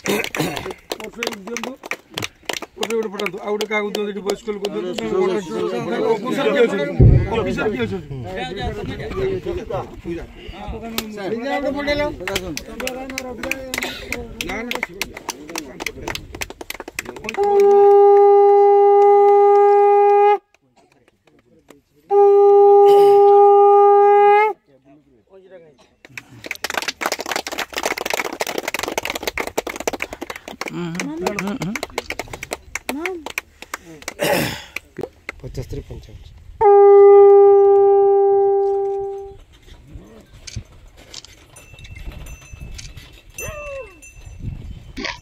पठातु आ गोटे क्या voice call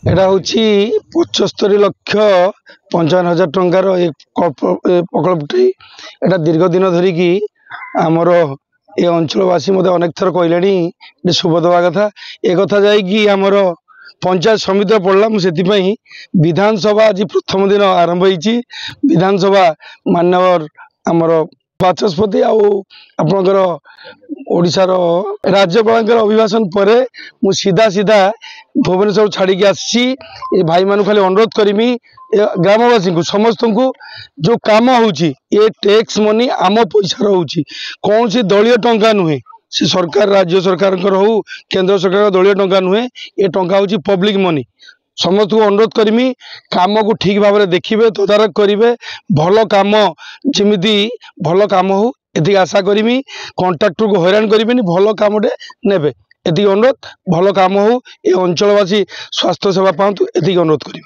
एटा हूँ 75,55,000 टंकार प्रकल्पटी एटा दीर्घ दिन धरिकी आमर ये अंचलवासी मत अनेक थर कहले शुभ दवा कथा एक कथा जामर पंचायत समिति पड़ा मुझे विधानसभा आज प्रथम दिन आरंभ होती विधानसभा माननीय आमर बाचस्पति आपणकर ओडिशार राज्यपाल अभिभाषण पर मु सीधा सीधा भुवनेश्वर छाड़ी आसी भाई मान खाली अनुरोध करमी ग्रामवासी को समस्त को जो काम होची ये टैक्स मनी आम पैसा होची कौन सी दलीय टंका नुहे से सरकार राज्य सरकार हो केंद्र सरकार दलीय टंका नुहे ये टंका होची पब्लिक मनी समस्त को अनुरोध करमी काम को ठीक भाव में देखिए तदारख करेंगे भल काम जमी भल काम हो ये आशा करमी कंट्राक्टर को हैरान करें भल काम ने अनुरोध भल काम हो ये अंचलवासी स्वास्थ्य सेवा पातु ये अनुरोध करी।